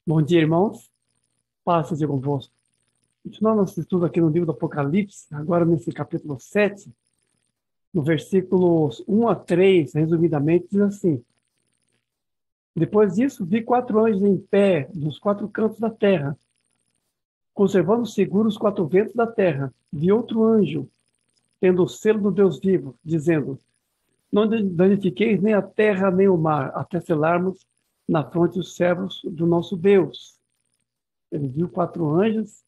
Bom dia, irmãos. Paz seja convosco. Continuando nosso estudo aqui no livro do Apocalipse, agora nesse capítulo 7, no versículos 1 a 3, resumidamente, diz assim: Depois disso, vi 4 anjos em pé nos 4 cantos da terra, conservando seguros os 4 ventos da terra. Vi outro anjo, tendo o selo do Deus vivo, dizendo: Não danifiqueis nem a terra nem o mar, até selarmos na fronte os servos do nosso Deus. Ele viu 4 anjos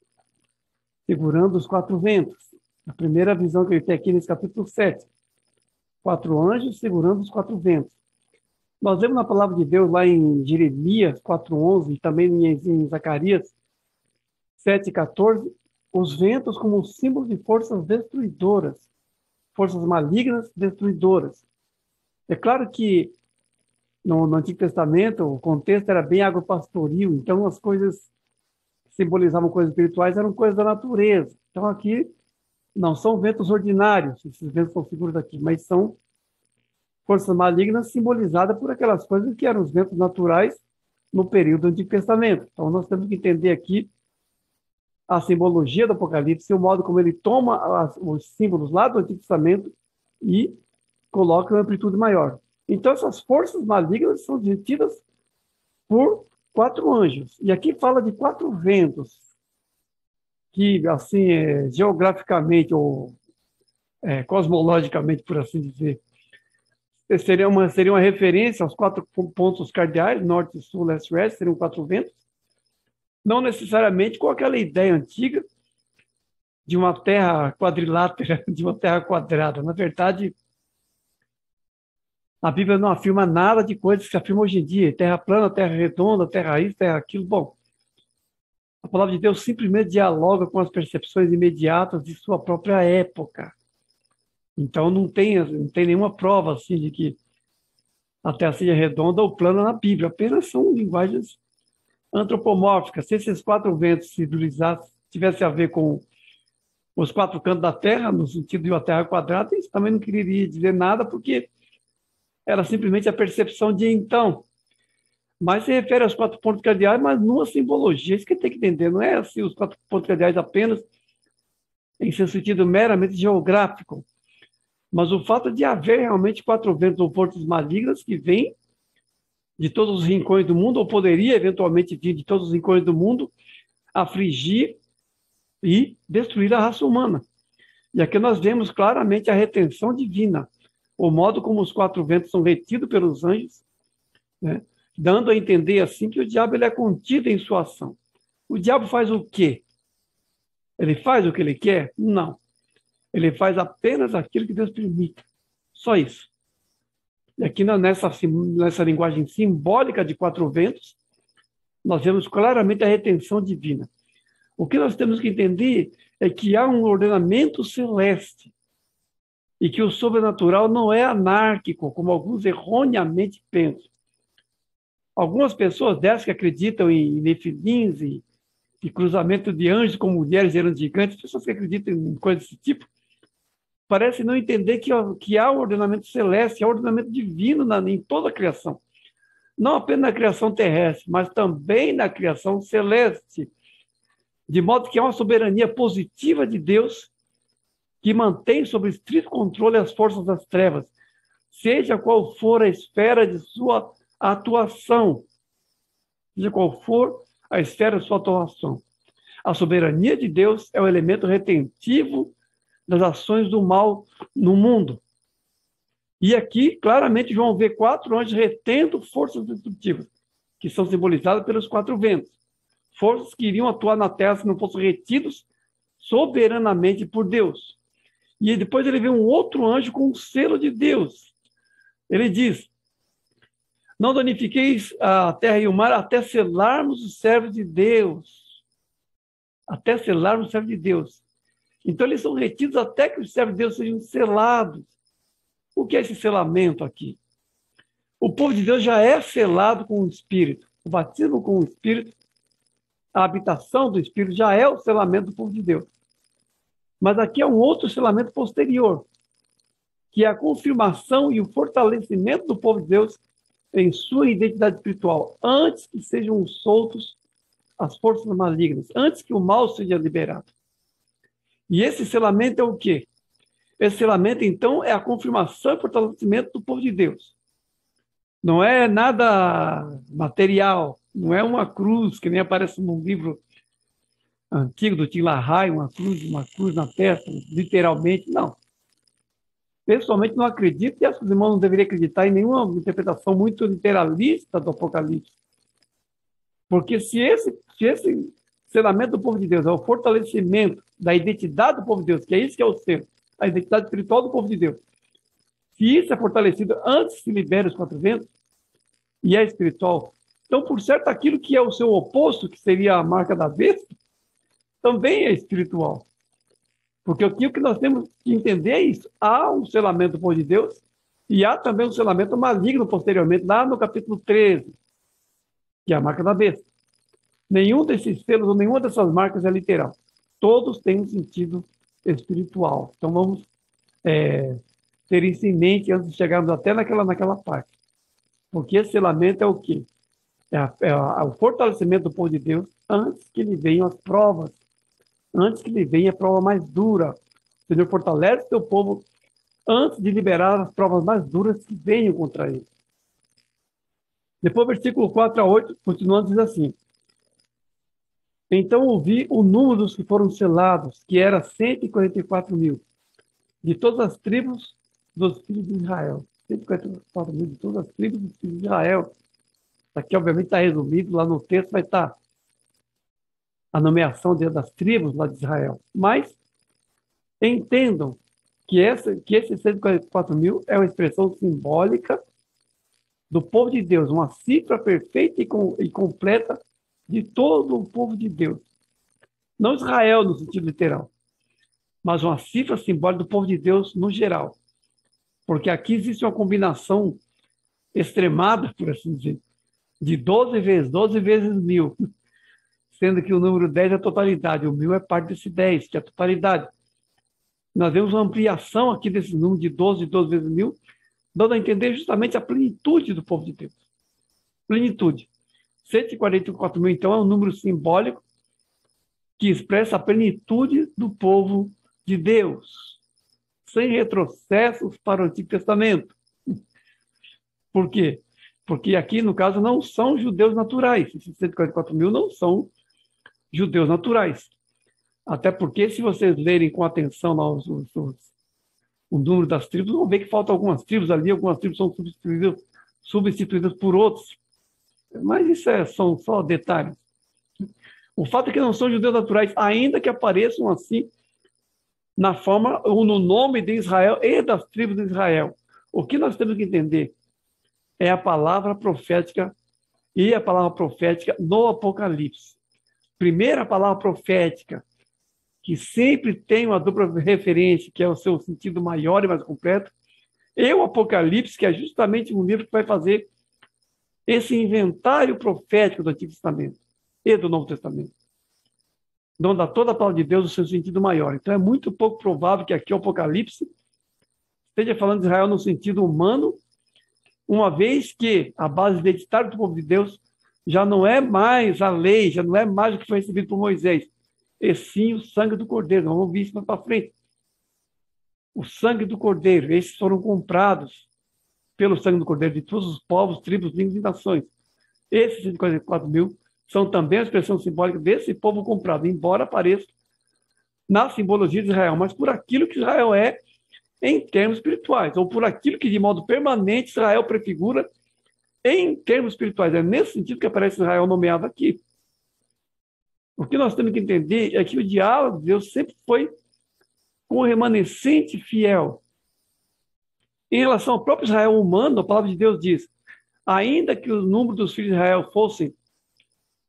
segurando os 4 ventos. A primeira visão que ele tem aqui nesse capítulo 7. 4 anjos segurando os 4 ventos. Nós vemos na palavra de Deus lá em Jeremias 4:11 e também em Zacarias 7:14, os ventos como símbolo de forças destruidoras, forças malignas destruidoras. É claro que no Antigo Testamento o contexto era bem agropastoril, então as coisas que simbolizavam coisas espirituais eram coisas da natureza. Então aqui não são ventos ordinários, esses ventos são seguros aqui, mas são forças malignas simbolizadas por aquelas coisas que eram os ventos naturais no período do Antigo Testamento. Então nós temos que entender aqui a simbologia do Apocalipse, o modo como ele toma os símbolos lá do Antigo Testamento e coloca uma amplitude maior. Então essas forças malignas são detidas por 4 anjos. E aqui fala de 4 ventos, que assim, geograficamente ou cosmologicamente, por assim dizer, seria uma referência aos 4 pontos cardeais, norte, sul, leste e oeste, seriam 4 ventos, não necessariamente com aquela ideia antiga de uma terra quadrilátera, de uma terra quadrada. Na verdade, a Bíblia não afirma nada de coisas que se afirma hoje em dia, terra plana, terra redonda, terra isso, terra aquilo. Bom, a palavra de Deus simplesmente dialoga com as percepções imediatas de sua própria época. Então não tem nenhuma prova assim de que a Terra seja redonda ou plana na Bíblia, apenas são linguagens antropomórficas. Se esses 4 ventos civilizados tivessem a ver com os 4 cantos da Terra, no sentido de uma Terra quadrada, isso também não queria dizer nada, porque era simplesmente a percepção de então. Mas se refere aos 4 pontos cardeais, mas numa simbologia, isso que tem que entender, não é assim os 4 pontos cardeais apenas em seu sentido meramente geográfico, mas o fato de haver realmente 4 ventos ou forças malignas que vêm de todos os rincões do mundo, ou poderia eventualmente vir de todos os rincões do mundo, afligir e destruir a raça humana. E aqui nós vemos claramente a retenção divina, o modo como os 4 ventos são retidos pelos anjos, né? Dando a entender assim que o diabo ele é contido em sua ação. O diabo faz o quê? Ele faz o que ele quer? Não. Ele faz apenas aquilo que Deus permite. Só isso. E aqui nessa linguagem simbólica de 4 ventos, nós vemos claramente a retenção divina. O que nós temos que entender é que há um ordenamento celeste e que o sobrenatural não é anárquico, como alguns erroneamente pensam. Algumas pessoas dessas que acreditam em nefilins e cruzamento de anjos com mulheres gerando gigantes, pessoas que acreditam em coisas desse tipo, parecem não entender que há um ordenamento celeste, há um ordenamento divino em toda a criação. Não apenas na criação terrestre, mas também na criação celeste. De modo que há uma soberania positiva de Deus que mantém sob estrito controle as forças das trevas, seja qual for a esfera de sua atuação. Seja qual for a esfera de sua atuação. A soberania de Deus é o elemento retentivo das ações do mal no mundo. E aqui, claramente, João vê 4 anjos retendo forças destrutivas, que são simbolizadas pelos 4 ventos. Forças que iriam atuar na terra se não fossem retidos soberanamente por Deus. E depois ele vê um outro anjo com um selo de Deus. Ele diz: Não danifiqueis a terra e o mar até selarmos os servos de Deus. Até selarmos os servos de Deus. Então eles são retidos até que os servos de Deus sejam selados. O que é esse selamento aqui? O povo de Deus já é selado com o Espírito. O batismo com o Espírito, a habitação do Espírito já é o selamento do povo de Deus. Mas aqui é um outro selamento posterior, que é a confirmação e o fortalecimento do povo de Deus em sua identidade espiritual, antes que sejam soltos as forças malignas, antes que o mal seja liberado. E esse selamento é o quê? Esse selamento, então, é a confirmação e fortalecimento do povo de Deus. Não é nada material, não é uma cruz, que nem aparece num livro antigo do Tim LaHaye, uma cruz na testa, literalmente, não. Pessoalmente, não acredito, e acho que os irmãos não deveriam acreditar em nenhuma interpretação muito literalista do Apocalipse. Porque se esse selamento do povo de Deus é o fortalecimento da identidade do povo de Deus, que é isso que é o selo, a identidade espiritual do povo de Deus, se isso é fortalecido antes que se libere os 4 ventos, e é espiritual, então, por certo, aquilo que é o seu oposto, que seria a marca da besta, também é espiritual. Porque o que nós temos que entender é isso. Há um selamento do povo de Deus e há também um selamento maligno posteriormente, lá no capítulo 13, que é a marca da besta. Nenhum desses selos ou nenhuma dessas marcas é literal. Todos têm um sentido espiritual. Então vamos ter isso em mente antes de chegarmos até naquela parte. Porque esse selamento é o quê? O fortalecimento do povo de Deus antes que lhe venham as provas. Antes que lhe venha a prova mais dura. O Senhor fortalece o seu povo antes de liberar as provas mais duras que venham contra ele. Depois, versículo 4 a 8, continuando, diz assim: Então ouvi o número dos que foram selados, que era 144 mil, de todas as tribos dos filhos de Israel. 144 mil de todas as tribos dos filhos de Israel. Aqui, obviamente, está resumido, lá no texto vai estar a nomeação das tribos lá de Israel. Mas entendam que esses 144 mil é uma expressão simbólica do povo de Deus, uma cifra perfeita e completa de todo o povo de Deus. Não Israel no sentido literal, mas uma cifra simbólica do povo de Deus no geral. Porque aqui existe uma combinação extremada, por assim dizer, de 12 vezes 1000, sendo que o número 10 é a totalidade, o 1000 é parte desse 10, que é a totalidade. Nós vemos uma ampliação aqui desse número de 12 vezes 1000, dando a entender justamente a plenitude do povo de Deus. Plenitude. 144 mil, então, é um número simbólico que expressa a plenitude do povo de Deus, sem retrocessos para o Antigo Testamento. Por quê? Porque aqui, no caso, não são judeus naturais. Esses 144 mil não são judeus naturais. Até porque, se vocês lerem com atenção o número das tribos, vão ver que faltam algumas tribos ali, algumas tribos são substituídas por outros. Mas isso são só detalhes. O fato é que não são judeus naturais, ainda que apareçam assim na forma ou no nome de Israel e das tribos de Israel. O que nós temos que entender é a palavra profética e a palavra profética no Apocalipse. Primeira palavra profética, que sempre tem uma dupla referência, que é o seu sentido maior e mais completo, e o Apocalipse, que é justamente um livro que vai fazer esse inventário profético do Antigo Testamento e do Novo Testamento. Não dá toda a palavra de Deus o seu sentido maior. Então é muito pouco provável que aqui o Apocalipse esteja falando de Israel no sentido humano, uma vez que a base identitária do povo de Deus já não é mais a lei, já não é mais o que foi recebido por Moisés, e sim o sangue do Cordeiro. Nós vamos ver isso mais para frente. O sangue do Cordeiro, esses foram comprados pelo sangue do Cordeiro de todos os povos, tribos, línguas e nações. Esses 144 mil são também a expressão simbólica desse povo comprado, embora apareça na simbologia de Israel, mas por aquilo que Israel é em termos espirituais, ou por aquilo que de modo permanente Israel prefigura em termos espirituais. É nesse sentido que aparece Israel nomeado aqui. O que nós temos que entender é que o diálogo de Deus sempre foi com o remanescente fiel. Em relação ao próprio Israel humano, a palavra de Deus diz: ainda que o número dos filhos de Israel fossem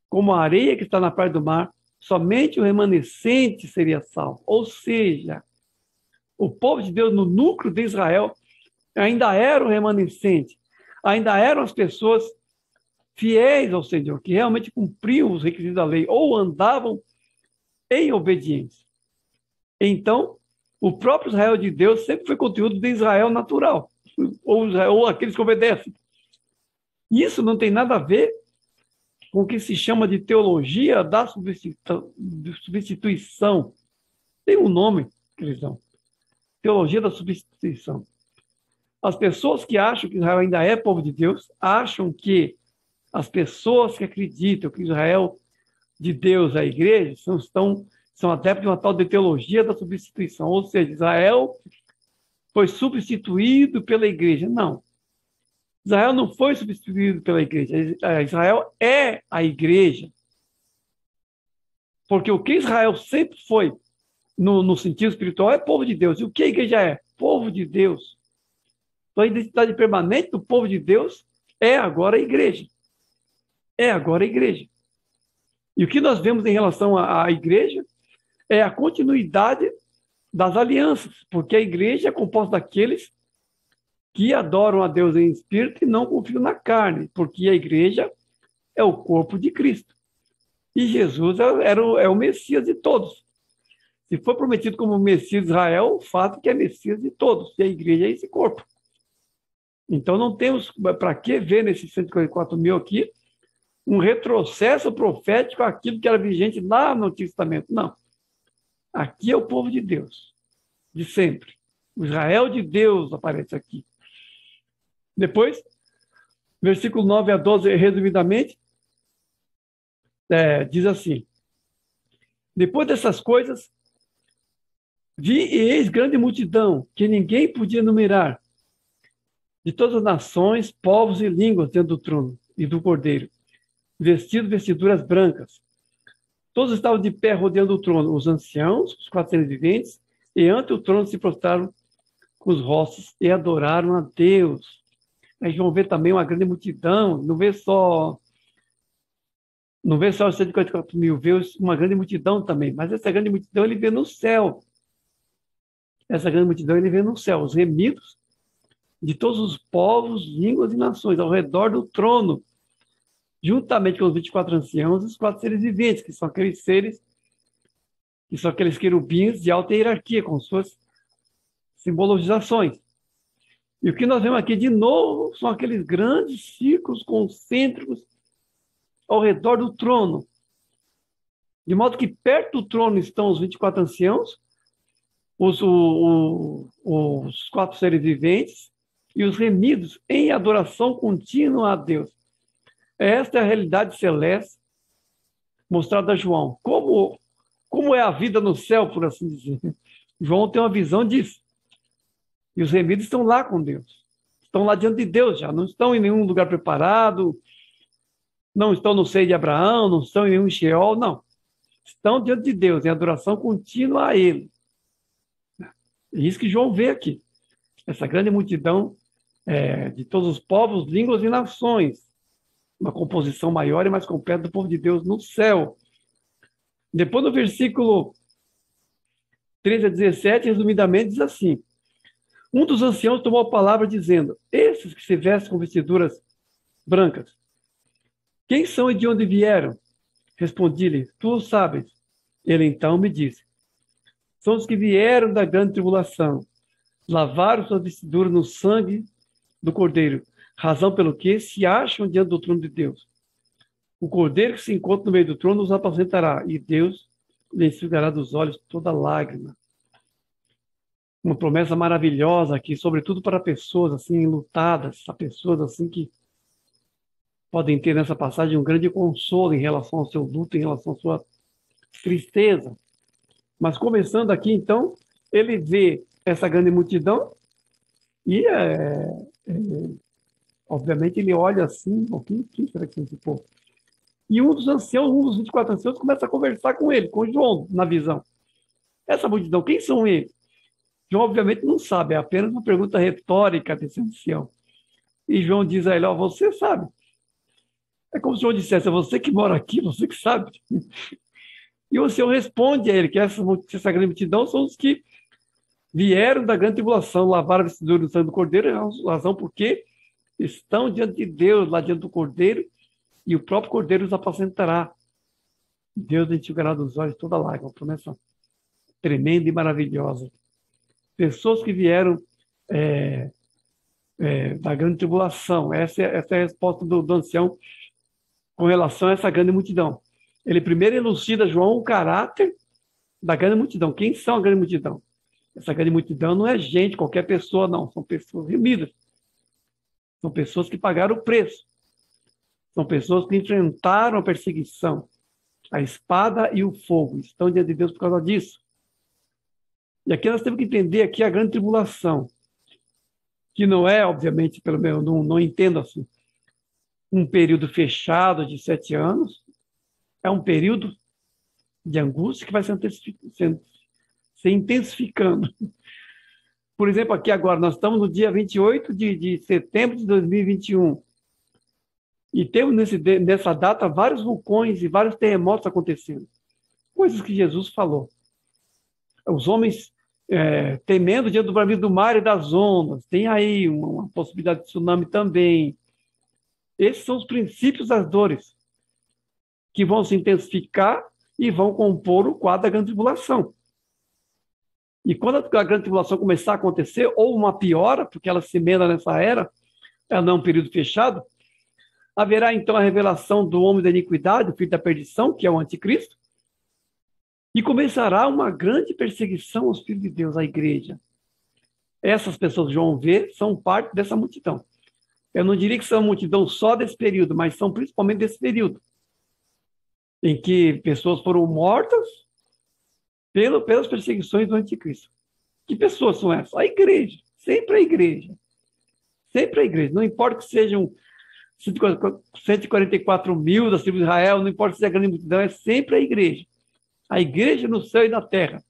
como a areia que está na praia do mar, somente o remanescente seria salvo. Ou seja, o povo de Deus no núcleo de Israel ainda era o remanescente, ainda eram as pessoas fiéis ao Senhor, que realmente cumpriam os requisitos da lei ou andavam em obediência. Então, o próprio Israel de Deus sempre foi conteúdo de Israel natural, ou aqueles que obedecem. Isso não tem nada a ver com o que se chama de teologia da substituição. Tem um nome que eles dão. Teologia da substituição. As pessoas que acham que Israel ainda é povo de Deus, acham que as pessoas que acreditam que Israel de Deus, a igreja, são adeptos de uma tal de teologia da substituição. Ou seja, Israel foi substituído pela igreja. Não. Israel não foi substituído pela igreja. Israel é a igreja. Porque o que Israel sempre foi, no sentido espiritual, é povo de Deus. E o que a igreja é? Povo de Deus. Então, a identidade permanente do povo de Deus é agora a igreja. É agora a igreja. E o que nós vemos em relação à igreja é a continuidade das alianças, porque a igreja é composta daqueles que adoram a Deus em espírito e não confiam na carne, porque a igreja é o corpo de Cristo. E Jesus é o Messias de todos. Se foi prometido como Messias de Israel, o fato é que é Messias de todos, e a igreja é esse corpo. Então não temos para que ver nesses 144 mil aqui um retrocesso profético àquilo que era vigente lá no Antigo Testamento. Não. Aqui é o povo de Deus, de sempre. O Israel de Deus aparece aqui. Depois, versículo 9 a 12, resumidamente, diz assim: depois dessas coisas, vi e eis grande multidão, que ninguém podia numerar, de todas as nações, povos e línguas diante do trono e do Cordeiro, vestidos vestiduras brancas. Todos estavam de pé rodeando o trono, os anciãos, os 400 viventes, e ante o trono se prostraram com os rostos e adoraram a Deus. Aí vão ver também uma grande multidão, não vê só os 144 mil, vê uma grande multidão também, mas essa grande multidão ele vê no céu. Essa grande multidão ele vê no céu, os remidos de todos os povos, línguas e nações, ao redor do trono, juntamente com os 24 anciãos e os 4 seres viventes, que são aqueles seres, que são aqueles querubins de alta hierarquia, com suas simbologizações. E o que nós vemos aqui de novo são aqueles grandes círculos concêntricos ao redor do trono. De modo que perto do trono estão os 24 anciãos, os 4 seres viventes e os remidos em adoração contínua a Deus. Esta é a realidade celeste mostrada a João. Como é a vida no céu, por assim dizer. João tem uma visão disso. E os remidos estão lá com Deus. Estão lá diante de Deus já. Não estão em nenhum lugar preparado. Não estão no seio de Abraão. Não estão em nenhum Sheol. Não. Estão diante de Deus, em adoração contínua a Ele. É isso que João vê aqui. Essa grande multidão de todos os povos, línguas e nações. Uma composição maior e mais completa do povo de Deus no céu. Depois, no versículo 13 a 17, resumidamente, diz assim: um dos anciãos tomou a palavra dizendo: esses que se vestem com vestiduras brancas, quem são e de onde vieram? Respondi-lhe: tu o sabes. Ele então me disse: são os que vieram da grande tribulação, lavaram suas vestiduras no sangue do Cordeiro, razão pelo que se acham diante do trono de Deus. O Cordeiro que se encontra no meio do trono os apacentará, e Deus lhe enxugará dos olhos toda lágrima. Uma promessa maravilhosa aqui, sobretudo para pessoas assim lutadas, para pessoas assim que podem ter nessa passagem um grande consolo em relação ao seu luto, em relação à sua tristeza. Mas começando aqui, então, ele vê essa grande multidão e, obviamente, ele olha assim, um pouquinho, quem será que é esse povo? E um dos anciãos, um dos 24 anciãos, começa a conversar com ele, com João, na visão. Essa multidão, quem são eles? João, obviamente, não sabe, é apenas uma pergunta retórica desse ancião. E João diz a ele: ó, você sabe. É como se João dissesse: é você que mora aqui, você que sabe. E o Senhor responde a ele que essa grande multidão são os que vieram da grande tribulação, lavaram a vestidura do sangue do Cordeiro, razão porque estão diante de Deus, lá diante do Cordeiro, e o próprio Cordeiro os apacentará. Deus enxugará dos olhos toda lágrima. Uma promessa tremenda e maravilhosa. Pessoas que vieram da grande tribulação. Essa é a resposta do ancião com relação a essa grande multidão. Ele primeiro elucida, João, o caráter da grande multidão. Quem são a grande multidão? Essa grande multidão não é gente, qualquer pessoa, não. São pessoas remidas. São pessoas que pagaram o preço. São pessoas que enfrentaram a perseguição, a espada e o fogo. Estão diante de Deus por causa disso. E aqui nós temos que entender aqui a grande tribulação, que não é, obviamente, pelo menos, não entendo assim, um período fechado de 7 anos, é um período de angústia que vai se intensificando. Por exemplo, aqui agora, nós estamos no dia 28 de setembro de 2021, e temos nessa data vários vulcões e vários terremotos acontecendo. Coisas que Jesus falou. Os homens temendo diante do bramido do mar e das ondas. Tem aí uma possibilidade de tsunami também. Esses são os princípios das dores que vão se intensificar e vão compor o quadro da grande tribulação. E quando a grande tribulação começar a acontecer, ou uma piora, porque ela se emenda nessa era, ela não é um período fechado, haverá então a revelação do homem da iniquidade, o filho da perdição, que é o anticristo, e começará uma grande perseguição aos filhos de Deus, à igreja. Essas pessoas que João vê são parte dessa multidão. Eu não diria que são multidão só desse período, mas são principalmente desse período, em que pessoas foram mortas pelas perseguições do anticristo. Que pessoas são essas? A igreja. Sempre a igreja. Sempre a igreja. Não importa que sejam 144 mil das tribos de Israel, não importa se é a grande multidão, é sempre a igreja. A igreja no céu e na terra.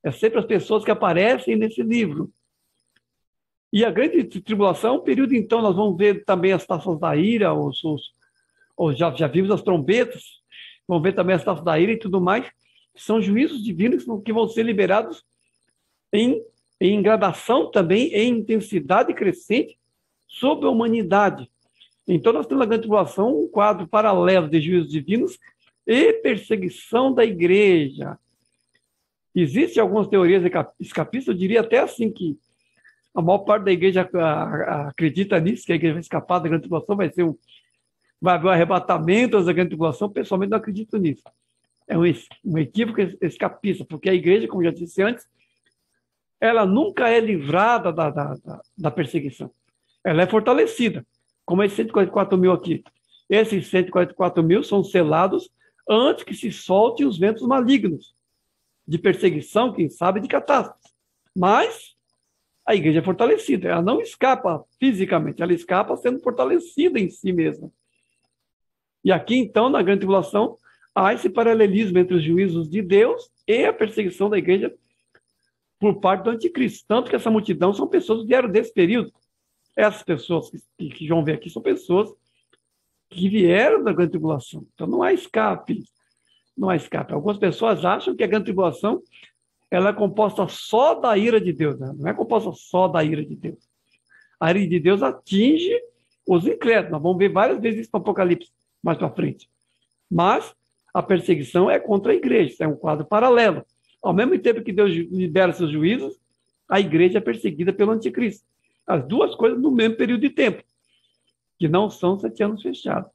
É sempre as pessoas que aparecem nesse livro. E a grande tribulação, um período, então, nós vamos ver também as taças da ira, já vimos as trombetas, vamos ver também as taças da ira e tudo mais, que são juízos divinos que vão ser liberados em gradação também, em intensidade crescente sobre a humanidade. Então, nós temos na grande tribulação um quadro paralelo de juízos divinos e perseguição da igreja. Existem algumas teorias escapistas, eu diria até assim que a maior parte da igreja acredita nisso, que a igreja vai escapar da grande tribulação, vai haver um arrebatamento da grande tribulação. Pessoalmente não acredito nisso. É um equívoco escapista, porque a igreja, como já disse antes, ela nunca é livrada da perseguição. Ela é fortalecida, como esses 144 mil aqui. Esses 144 mil são selados antes que se soltem os ventos malignos de perseguição, quem sabe, de catástrofe. Mas a igreja é fortalecida, ela não escapa fisicamente, ela escapa sendo fortalecida em si mesma. E aqui, então, na grande tribulação, há esse paralelismo entre os juízos de Deus e a perseguição da igreja por parte do anticristo. Tanto que essa multidão são pessoas que vieram desse período. Essas pessoas que João vê aqui são pessoas que vieram da grande tribulação. Então não há escape. Não há escape. Algumas pessoas acham que a grande tribulação ela é composta só da ira de Deus. Né? Não é composta só da ira de Deus. A ira de Deus atinge os incrédulos. Nós vamos ver várias vezes isso no Apocalipse, mais para frente. Mas a perseguição é contra a igreja. Isso é um quadro paralelo. Ao mesmo tempo que Deus libera seus juízos, a igreja é perseguida pelo anticristo. As duas coisas no mesmo período de tempo, que não são 7 anos fechados.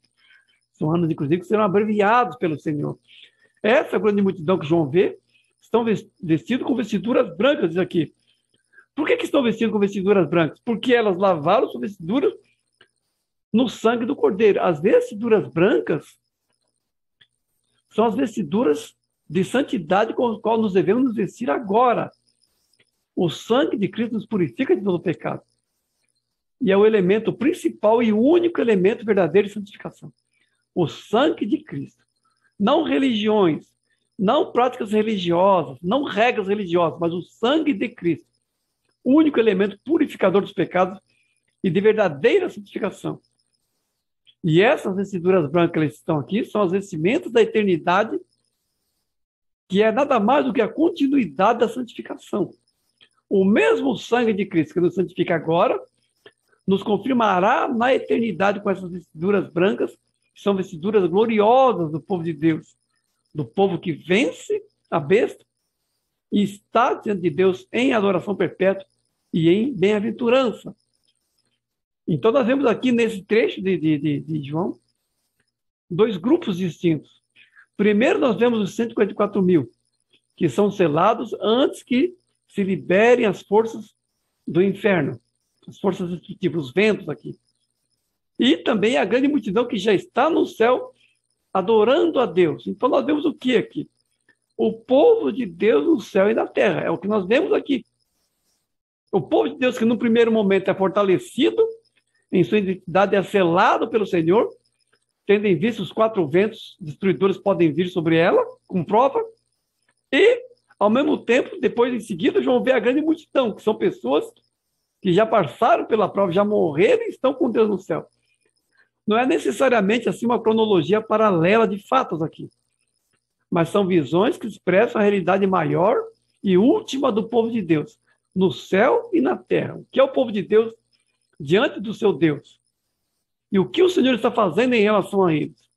São anos, inclusive, que serão abreviados pelo Senhor. Essa grande multidão que João vê, estão vestidos com vestiduras brancas, diz aqui. Por que estão vestidos com vestiduras brancas? Porque elas lavaram suas vestiduras no sangue do Cordeiro. As vestiduras brancas são as vestiduras de santidade com as quais nos devemos nos vestir agora. O sangue de Cristo nos purifica de todo pecado. E é o elemento principal e o único elemento verdadeiro de santificação. O sangue de Cristo. Não religiões, não práticas religiosas, não regras religiosas, mas o sangue de Cristo. O único elemento purificador dos pecados e de verdadeira santificação. E essas vestiduras brancas que eles estão aqui são as vestimentas da eternidade, que é nada mais do que a continuidade da santificação. O mesmo sangue de Cristo que nos santifica agora, nos confirmará na eternidade com essas vestiduras brancas, que são vestiduras gloriosas do povo de Deus, do povo que vence a besta e está diante de Deus em adoração perpétua e em bem-aventurança. Então, nós vemos aqui nesse trecho de João dois grupos distintos. Primeiro, nós vemos os 144 mil, que são selados antes que se liberem as forças do inferno, as forças destrutivas, os ventos aqui. E também a grande multidão que já está no céu adorando a Deus. Então nós vemos o que aqui? O povo de Deus no céu e na terra. É o que nós vemos aqui. O povo de Deus que no primeiro momento é fortalecido, em sua identidade é selado pelo Senhor, tendo em vista os quatro ventos destruidores podem vir sobre ela, com prova, e, ao mesmo tempo, depois em seguida, vão ver a grande multidão, que são pessoas que já passaram pela prova, já morreram e estão com Deus no céu. Não é necessariamente assim uma cronologia paralela de fatos aqui, mas são visões que expressam a realidade maior e última do povo de Deus, no céu e na terra. O que é o povo de Deus diante do seu Deus? E o que o Senhor está fazendo em relação a eles?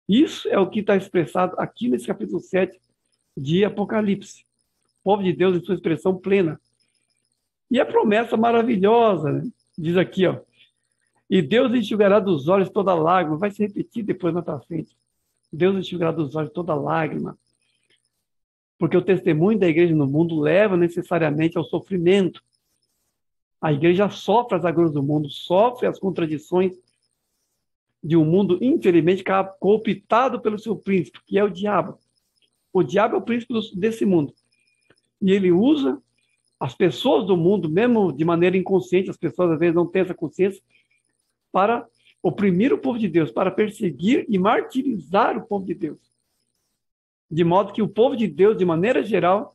Isso é o que está expressado aqui nesse capítulo 7 de Apocalipse. O povo de Deus em sua expressão plena. E a promessa maravilhosa, né? Diz aqui, ó. E Deus enxugará dos olhos toda lágrima. Vai se repetir depois na frente. Deus enxugará dos olhos toda lágrima. Porque o testemunho da igreja no mundo leva necessariamente ao sofrimento. A igreja sofre as agruras do mundo, sofre as contradições de um mundo, infelizmente, cooptado pelo seu príncipe, que é o diabo. O diabo é o príncipe desse mundo. E ele usa as pessoas do mundo, mesmo de maneira inconsciente, as pessoas às vezes não têm essa consciência, para oprimir o povo de Deus, para perseguir e martirizar o povo de Deus. De modo que o povo de Deus, de maneira geral,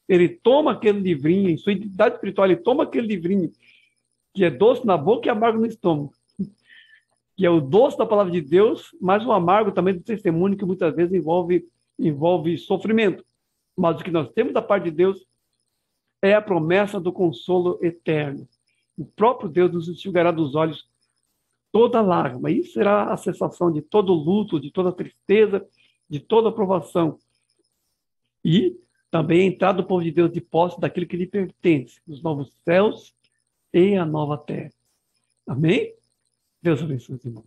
ele toma aquele livrinho, em sua identidade espiritual, ele toma aquele livrinho que é doce na boca e amargo no estômago. Que é o doce da palavra de Deus, mas o amargo também do testemunho, que muitas vezes envolve sofrimento. Mas o que nós temos da parte de Deus é a promessa do consolo eterno. O próprio Deus nos enxugará dos olhos toda lágrima. Isso será a cessação de todo luto, de toda tristeza, de toda provação. E também a entrada do povo de Deus de posse daquilo que lhe pertence, os novos céus e a nova terra. Amém? Deus abençoe os irmãos.